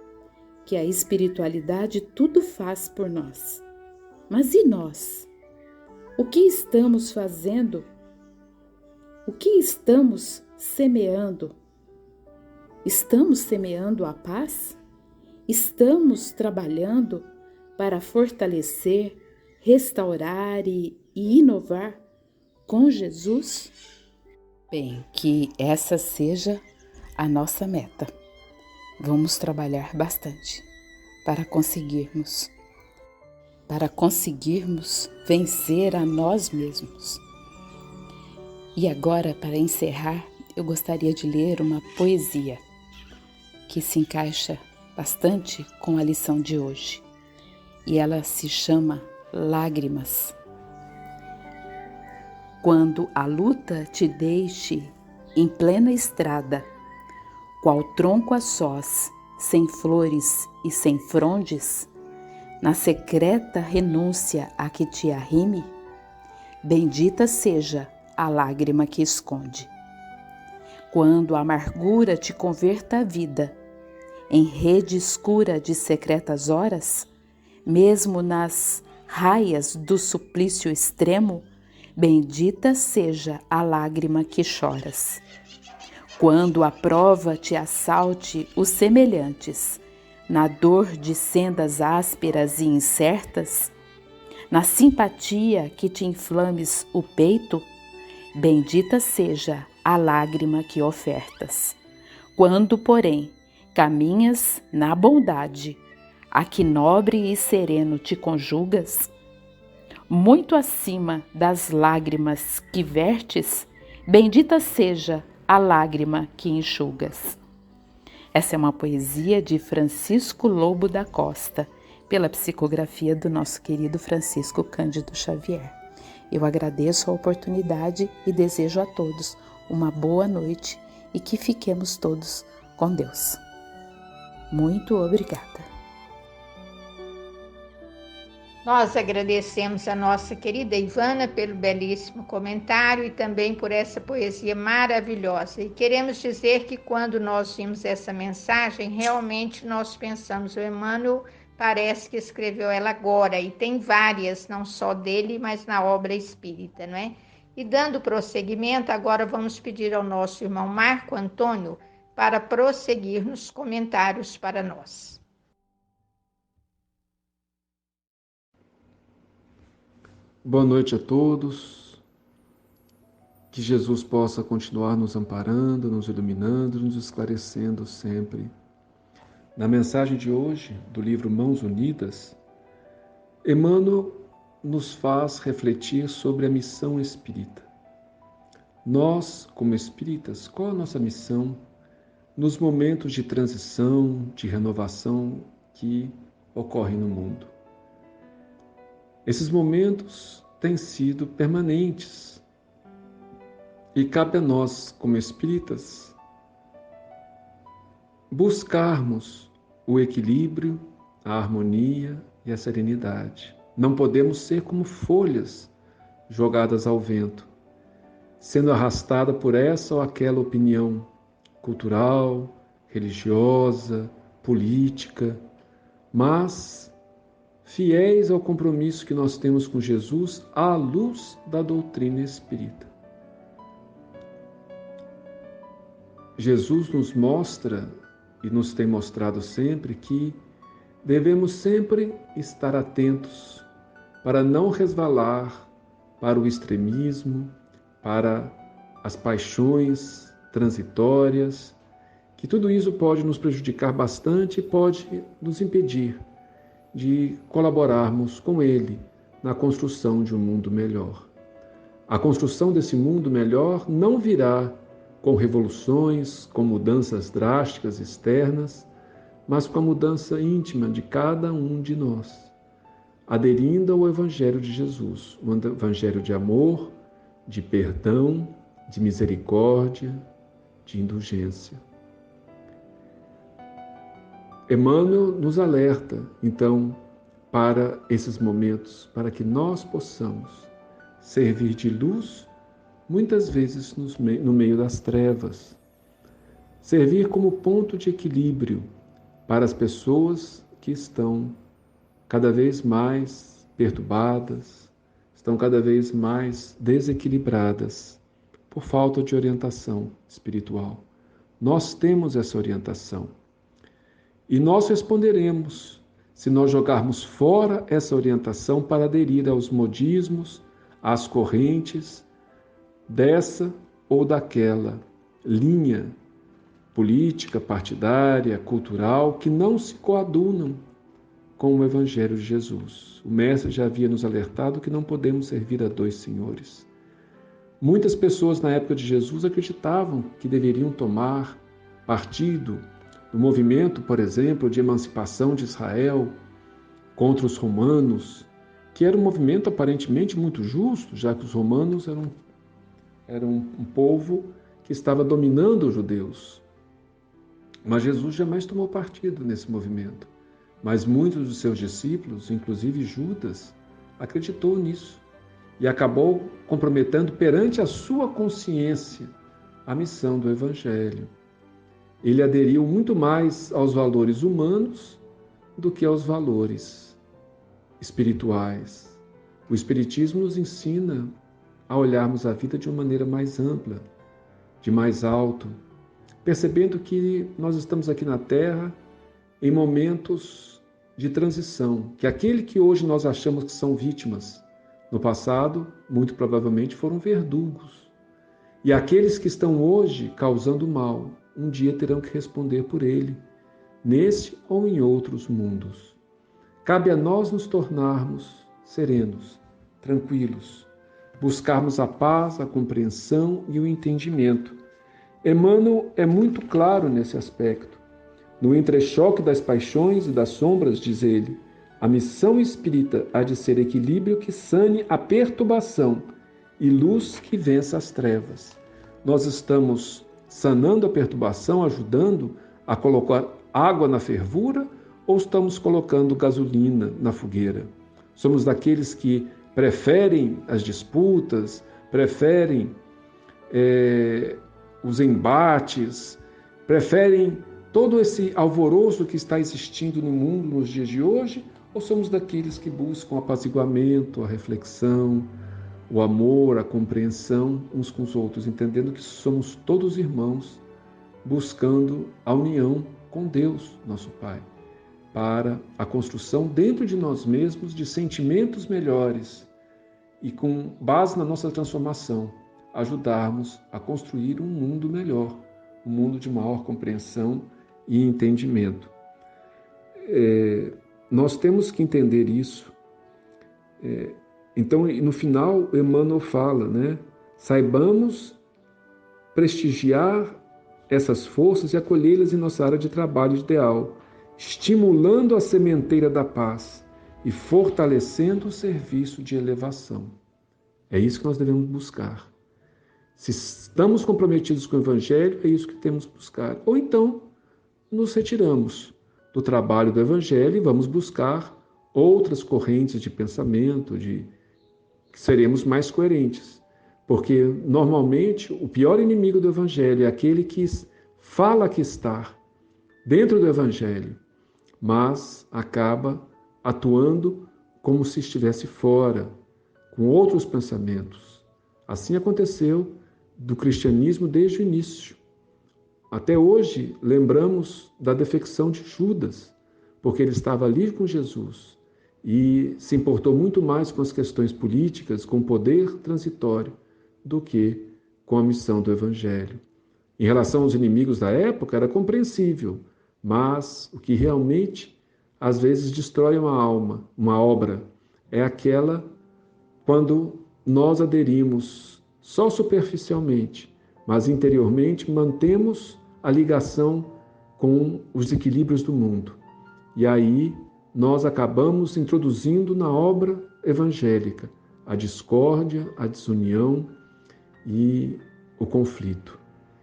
que a espiritualidade tudo faz por nós. Mas e nós? O que estamos fazendo? O que estamos semeando? Estamos semeando a paz? Estamos trabalhando para fortalecer, restaurar e inovar com Jesus? Bem, que essa seja a nossa meta. Vamos trabalhar bastante para conseguirmos vencer a nós mesmos. E agora, para encerrar, eu gostaria de ler uma poesia que se encaixa bastante com a lição de hoje. E ela se chama Lágrimas. Quando a luta te deixe em plena estrada, qual tronco a sós, sem flores e sem frondes, na secreta renúncia a que te arrime, bendita seja a lágrima que esconde. Quando a amargura te converta a vida, em rede escura de secretas horas, mesmo nas raias do suplício extremo, bendita seja a lágrima que choras. Quando a prova te assalte os semelhantes, na dor de sendas ásperas e incertas, na simpatia que te inflames o peito, bendita seja a lágrima que ofertas. Quando, porém, caminhas na bondade, a que nobre e sereno te conjugas, muito acima das lágrimas que vertes, bendita seja a lágrima que enxugas. Essa é uma poesia de Francisco Lobo da Costa, pela psicografia do nosso querido Francisco Cândido Xavier. Eu agradeço a oportunidade e desejo a todos uma boa noite e que fiquemos todos com Deus. Muito obrigada. Nós agradecemos a nossa querida Ivana pelo belíssimo comentário e também por essa poesia maravilhosa. E queremos dizer que quando nós vimos essa mensagem, realmente nós pensamos, o Emmanuel parece que escreveu ela agora, e tem várias, não só dele, mas na obra espírita, não é? E dando prosseguimento, agora vamos pedir ao nosso irmão Marco Antônio para prosseguir nos comentários para nós. Boa noite a todos. Que Jesus possa continuar nos amparando, nos iluminando, nos esclarecendo sempre. Na mensagem de hoje, do livro Mãos Unidas, Emmanuel nos faz refletir sobre a missão espírita. Nós, como espíritas, qual a nossa missão nos momentos de transição, de renovação que ocorrem no mundo? Esses momentos têm sido permanentes e cabe a nós, como espíritas, buscarmos o equilíbrio, a harmonia e a serenidade. Não podemos ser como folhas jogadas ao vento, sendo arrastada por essa ou aquela opinião cultural, religiosa, política, mas fiéis ao compromisso que nós temos com Jesus à luz da doutrina espírita. Jesus nos mostra e nos tem mostrado sempre que devemos sempre estar atentos para não resvalar para o extremismo, para as paixões transitórias, que tudo isso pode nos prejudicar bastante e pode nos impedir de colaborarmos com Ele na construção de um mundo melhor. A construção desse mundo melhor não virá com revoluções, com mudanças drásticas externas, mas com a mudança íntima de cada um de nós, aderindo ao Evangelho de Jesus, um Evangelho de amor, de perdão, de misericórdia, de indulgência. Emmanuel nos alerta, então, para esses momentos, para que nós possamos servir de luz, muitas vezes no meio das trevas. Servir como ponto de equilíbrio para as pessoas que estão cada vez mais perturbadas, estão cada vez mais desequilibradas por falta de orientação espiritual. Nós temos essa orientação. E nós responderemos se nós jogarmos fora essa orientação para aderir aos modismos, às correntes dessa ou daquela linha política, partidária, cultural, que não se coadunam com o Evangelho de Jesus. O Mestre já havia nos alertado que não podemos servir a dois senhores. Muitas pessoas na época de Jesus acreditavam que deveriam tomar partido do movimento, por exemplo, de emancipação de Israel contra os romanos, que era um movimento aparentemente muito justo, já que os romanos eram um povo que estava dominando os judeus. Mas Jesus jamais tomou partido nesse movimento. Mas muitos dos seus discípulos, inclusive Judas, acreditou nisso e acabou comprometendo perante a sua consciência a missão do Evangelho. Ele aderiu muito mais aos valores humanos do que aos valores espirituais. O Espiritismo nos ensina a olharmos a vida de uma maneira mais ampla, de mais alto, percebendo que nós estamos aqui na Terra em momentos de transição, que aquele que hoje nós achamos que são vítimas, no passado, muito provavelmente foram verdugos. E aqueles que estão hoje causando mal, um dia terão que responder por ele, neste ou em outros mundos. Cabe a nós nos tornarmos serenos, tranquilos, buscarmos a paz, a compreensão e o entendimento. Emmanuel é muito claro nesse aspecto. No entrechoque das paixões e das sombras, diz ele, a missão espírita há de ser equilíbrio que sane a perturbação e luz que vença as trevas. Nós estamos sanando a perturbação, ajudando a colocar água na fervura, ou estamos colocando gasolina na fogueira? Somos daqueles que preferem as disputas, preferem os embates, preferem todo esse alvoroço que está existindo no mundo nos dias de hoje, ou somos daqueles que buscam o apaziguamento, a reflexão, o amor, a compreensão uns com os outros, entendendo que somos todos irmãos, buscando a união com Deus, nosso Pai, para a construção dentro de nós mesmos de sentimentos melhores e, com base na nossa transformação, ajudarmos a construir um mundo melhor, um mundo de maior compreensão e entendimento. Nós temos que entender isso. Então, no final, Emmanuel fala, né? Saibamos prestigiar essas forças e acolhê-las em nossa área de trabalho ideal, estimulando a sementeira da paz e fortalecendo o serviço de elevação. É isso que nós devemos buscar. Se estamos comprometidos com o Evangelho, é isso que temos que buscar. Ou então, nos retiramos do trabalho do Evangelho e vamos buscar outras correntes de pensamento, que seremos mais coerentes. Porque, normalmente, o pior inimigo do Evangelho é aquele que fala que está dentro do Evangelho, mas acaba atuando como se estivesse fora, com outros pensamentos. Assim aconteceu do cristianismo desde o início. Até hoje, lembramos da defecção de Judas, porque ele estava ali com Jesus e se importou muito mais com as questões políticas, com o poder transitório, do que com a missão do Evangelho. Em relação aos inimigos da época, era compreensível, mas o que realmente, às vezes, destrói uma alma, uma obra, é aquela quando nós aderimos só superficialmente, mas interiormente mantemos a ligação com os equilíbrios do mundo. E aí nós acabamos introduzindo na obra evangélica a discórdia, a desunião e o conflito.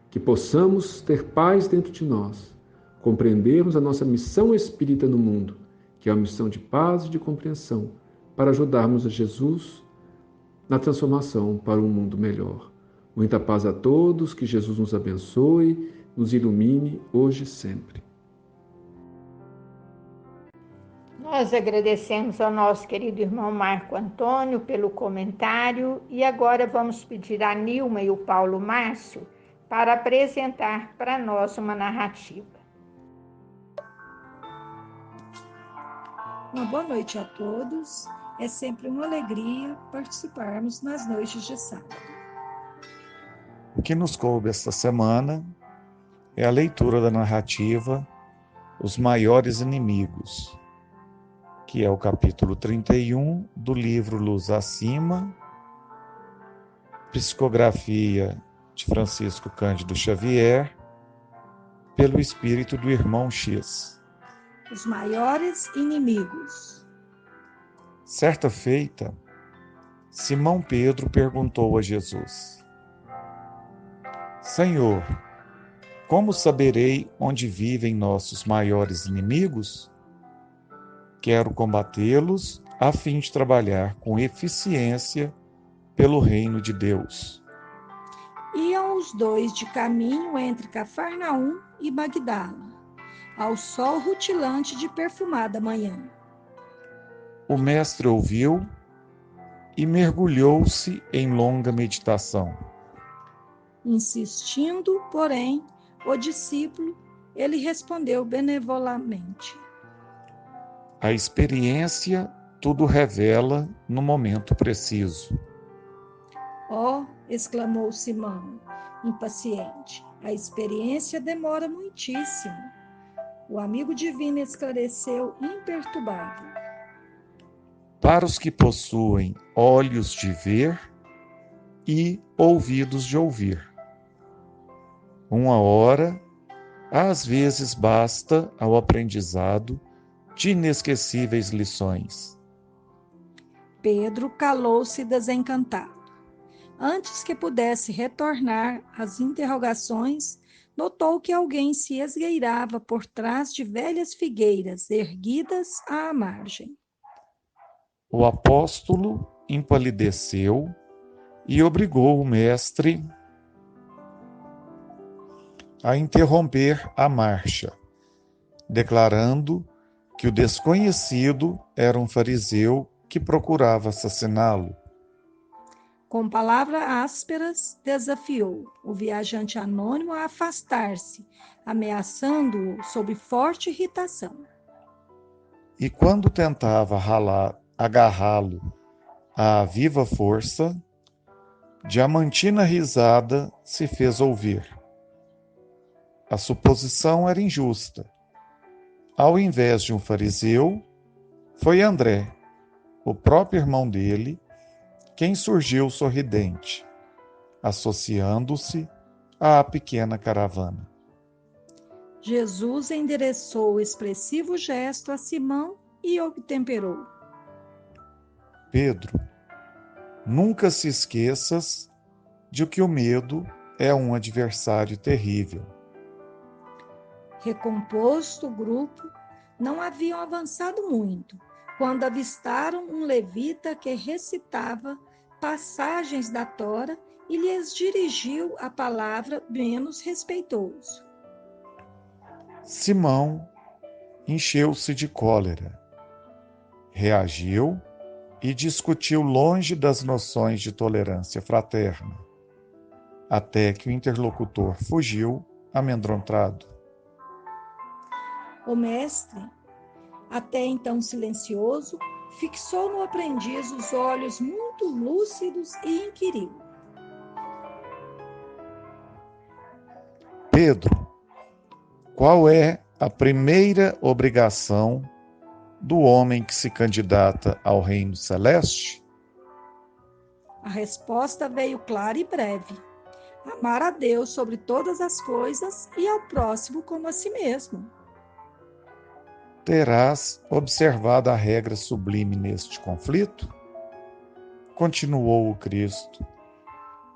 Que possamos ter paz dentro de nós, compreendermos a nossa missão espírita no mundo, que é a missão de paz e de compreensão, para ajudarmos a Jesus na transformação para um mundo melhor. Muita paz a todos, que Jesus nos abençoe, nos ilumine hoje e sempre. Nós agradecemos ao nosso querido irmão Marco Antônio pelo comentário e agora vamos pedir a Nilma e o Paulo Márcio para apresentar para nós uma narrativa. Uma boa noite a todos. É sempre uma alegria participarmos nas noites de sábado. O que nos coube esta semana é a leitura da narrativa Os Maiores Inimigos, que é o capítulo 31 do livro Luz Acima, psicografia de Francisco Cândido Xavier, pelo espírito do irmão X. Os maiores inimigos. Certa feita, Simão Pedro perguntou a Jesus: Senhor, como saberei onde vivem nossos maiores inimigos? Quero combatê-los a fim de trabalhar com eficiência pelo reino de Deus. Iam os dois de caminho entre Cafarnaum e Magdala, ao sol rutilante de perfumada manhã. O mestre ouviu e mergulhou-se em longa meditação. Insistindo, porém, o discípulo, ele respondeu benevolamente: A experiência tudo revela no momento preciso. Oh, exclamou Simão, impaciente, a experiência demora muitíssimo. O amigo divino esclareceu imperturbável: Para os que possuem olhos de ver e ouvidos de ouvir. Uma hora às vezes basta ao aprendizado de inesquecíveis lições. Pedro calou-se desencantado. Antes que pudesse retornar às interrogações, notou que alguém se esgueirava por trás de velhas figueiras erguidas à margem. O apóstolo empalideceu e obrigou o mestre a interromper a marcha, declarando que o desconhecido era um fariseu que procurava assassiná-lo. Com palavras ásperas, desafiou o viajante anônimo a afastar-se, ameaçando-o sob forte irritação. E quando tentava agarrá-lo à viva força, diamantina risada se fez ouvir. A suposição era injusta. Ao invés de um fariseu, foi André, o próprio irmão dele, quem surgiu sorridente, associando-se à pequena caravana. Jesus endereçou o expressivo gesto a Simão e o temperou. Pedro, nunca se esqueças de que o medo é um adversário terrível. Recomposto o grupo, não haviam avançado muito, quando avistaram um levita que recitava passagens da Tora e lhes dirigiu a palavra menos respeitoso. Simão encheu-se de cólera, reagiu e discutiu longe das noções de tolerância fraterna, até que o interlocutor fugiu amedrontado. O mestre, até então silencioso, fixou no aprendiz os olhos muito lúcidos e inquiriu. Pedro, qual é a primeira obrigação do homem que se candidata ao reino celeste? A resposta veio clara e breve. Amar a Deus sobre todas as coisas e ao próximo como a si mesmo. Terás observado a regra sublime neste conflito? Continuou o Cristo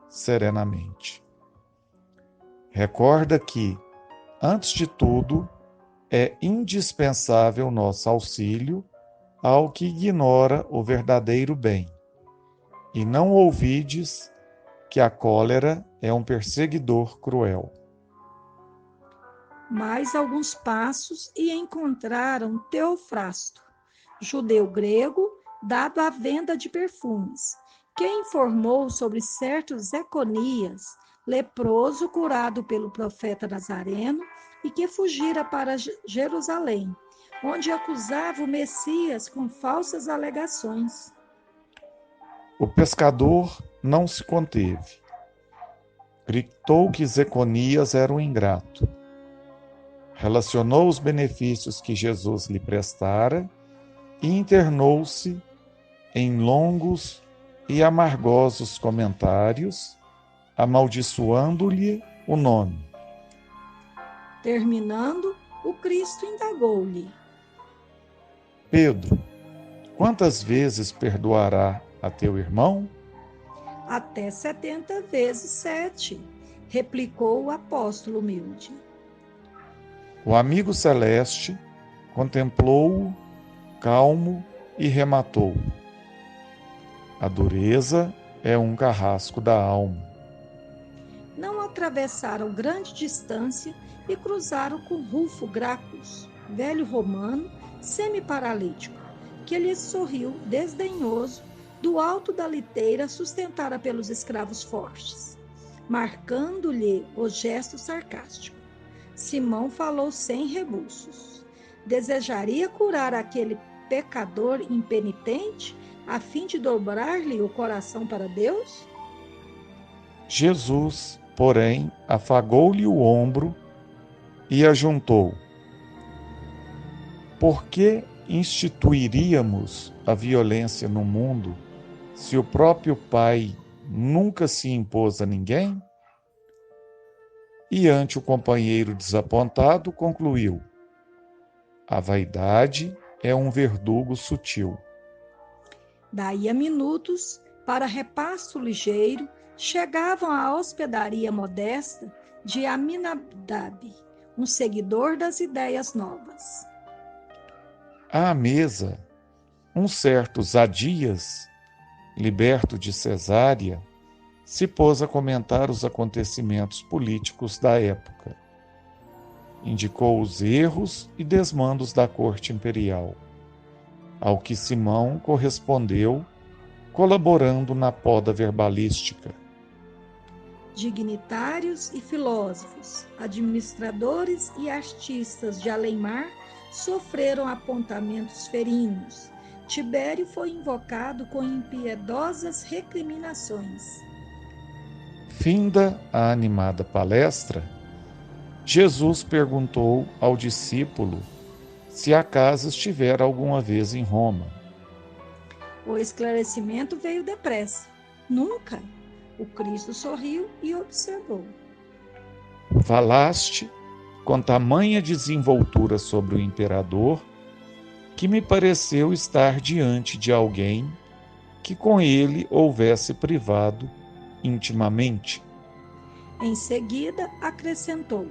serenamente. Recorda que, antes de tudo, é indispensável nosso auxílio ao que ignora o verdadeiro bem. E não ouvides que a cólera é um perseguidor cruel. Mais alguns passos e encontraram Teofrasto, judeu grego, dado à venda de perfumes, que informou sobre certo Zeconias, leproso curado pelo profeta Nazareno e que fugira para Jerusalém, onde acusava o Messias com falsas alegações. O pescador não se conteve. Gritou que Zeconias era um ingrato. Relacionou os benefícios que Jesus lhe prestara e internou-se em longos e amargosos comentários, amaldiçoando-lhe o nome. Terminando, o Cristo indagou-lhe: Pedro, quantas vezes perdoará a teu irmão? Até 70 vezes 7, replicou o apóstolo humilde. O amigo celeste contemplou-o, calmo, e rematou: a dureza é um carrasco da alma. Não atravessaram grande distância e cruzaram com Rufo Gracchus, velho romano, semi-paralítico, que lhes sorriu desdenhoso do alto da liteira sustentada pelos escravos fortes, marcando-lhe o gesto sarcástico. Simão falou sem rebuços. Desejaria curar aquele pecador impenitente a fim de dobrar-lhe o coração para Deus? Jesus, porém, afagou-lhe o ombro e ajuntou: por que instituiríamos a violência no mundo se o próprio Pai nunca se impôs a ninguém? e ante o companheiro desapontado concluiu: a vaidade é um verdugo sutil. Daí a minutos, para repasto ligeiro, chegavam à hospedaria modesta de Aminadab, um seguidor das ideias novas. À mesa, um certo Zadias, liberto de Cesária, se pôs a comentar os acontecimentos políticos da época. Indicou os erros e desmandos da corte imperial, ao que Simão correspondeu, colaborando na poda verbalística. Dignitários e filósofos, administradores e artistas de além-mar sofreram apontamentos ferinos. Tibério foi invocado com impiedosas recriminações. Finda a animada palestra, Jesus perguntou ao discípulo se acaso estivera alguma vez em Roma. O esclarecimento veio depressa. Nunca. O Cristo sorriu e observou. Falaste com tamanha desenvoltura sobre o imperador que me pareceu estar diante de alguém que com ele houvesse privado intimamente. Em seguida, acrescentou: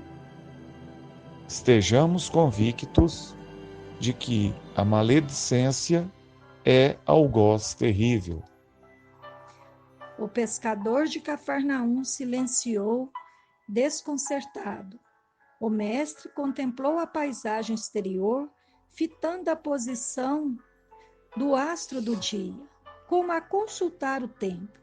estejamos convictos de que a maledicência é algoz terrível. O pescador de Cafarnaum silenciou, desconcertado. O mestre contemplou a paisagem exterior, fitando a posição do astro do dia, como a consultar o tempo,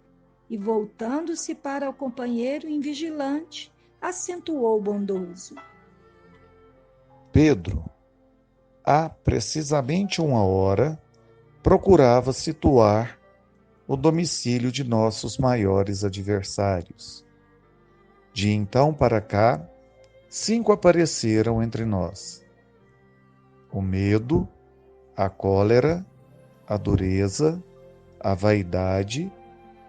e voltando-se para o companheiro invigilante, acentuou bondoso: Pedro, há precisamente 1 hora, procurava situar o domicílio de nossos maiores adversários. De então para cá, 5 apareceram entre nós: o medo, a cólera, a dureza, a vaidade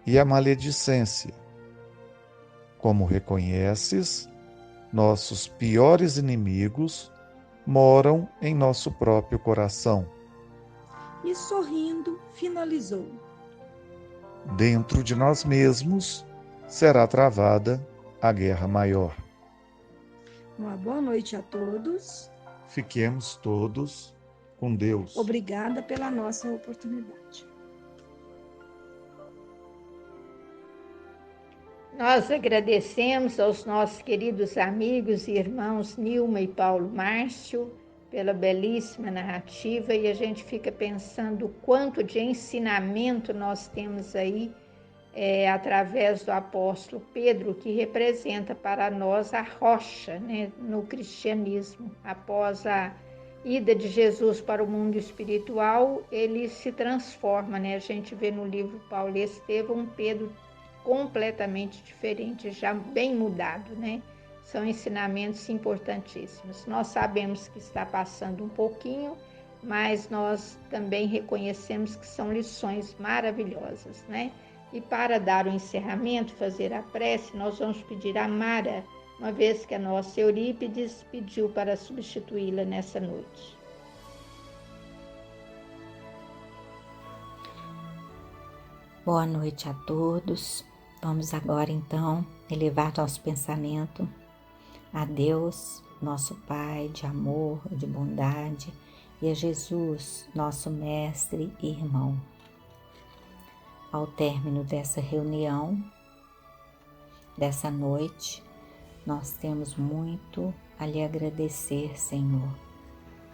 e a maledicência. Como reconheces, nossos piores inimigos moram em nosso próprio coração. E sorrindo, finalizou: dentro de nós mesmos será travada a guerra maior. Uma boa noite a todos. Fiquemos todos com Deus. Obrigada pela nossa oportunidade. Nós agradecemos aos nossos queridos amigos e irmãos Nilma e Paulo Márcio pela belíssima narrativa, e a gente fica pensando o quanto de ensinamento nós temos aí através do apóstolo Pedro, que representa para nós a rocha, né, no cristianismo. Após a ida de Jesus para o mundo espiritual, ele se transforma, né? A gente vê no livro Paulo e Estevão um Pedro completamente diferente, já bem mudado, né? São ensinamentos importantíssimos. Nós sabemos que está passando um pouquinho, mas nós também reconhecemos que são lições maravilhosas, né? E para dar o encerramento, fazer a prece, nós vamos pedir a Mara, uma vez que a nossa Eurípides pediu para substituí-la nessa noite. Boa noite a todos. Vamos agora então elevar nosso pensamento a Deus, nosso Pai de amor, de bondade, e a Jesus, nosso Mestre e irmão. Ao término dessa reunião, dessa noite, nós temos muito a lhe agradecer, Senhor,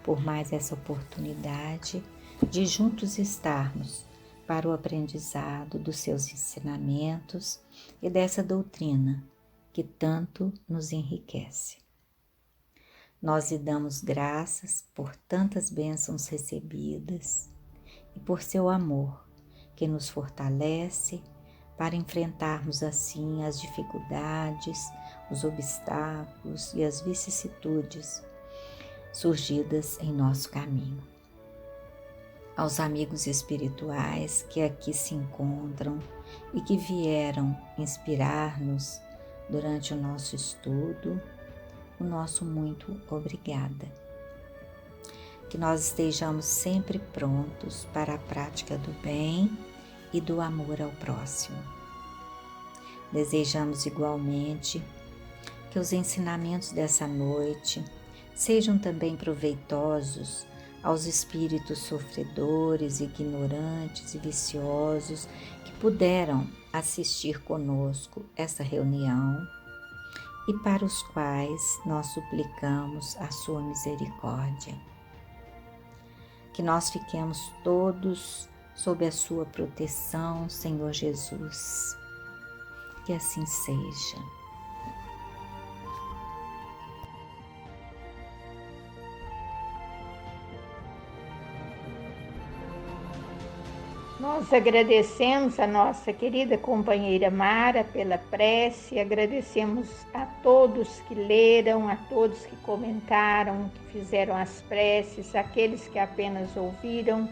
por mais essa oportunidade de juntos estarmos para o aprendizado dos seus ensinamentos e dessa doutrina que tanto nos enriquece. Nós lhe damos graças por tantas bênçãos recebidas e por seu amor, que nos fortalece para enfrentarmos assim as dificuldades, os obstáculos e as vicissitudes surgidas em nosso caminho. Aos amigos espirituais que aqui se encontram e que vieram inspirar-nos durante o nosso estudo, o nosso muito obrigada. Que nós estejamos sempre prontos para a prática do bem e do amor ao próximo. Desejamos igualmente que os ensinamentos dessa noite sejam também proveitosos aos espíritos sofredores, ignorantes e viciosos que puderam assistir conosco essa reunião e para os quais nós suplicamos a sua misericórdia. Que nós fiquemos todos sob a sua proteção, Senhor Jesus. Que assim seja. Nós agradecemos a nossa querida companheira Mara pela prece, agradecemos a todos que leram, a todos que comentaram, que fizeram as preces, aqueles que apenas ouviram,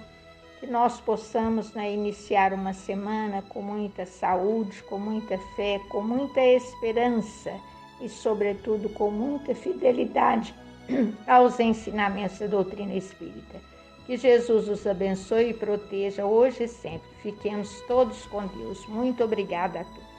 que nós possamos iniciar uma semana com muita saúde, com muita fé, com muita esperança e, sobretudo, com muita fidelidade aos ensinamentos da doutrina espírita. Que Jesus os abençoe e proteja hoje e sempre. Fiquemos todos com Deus. Muito obrigada a todos.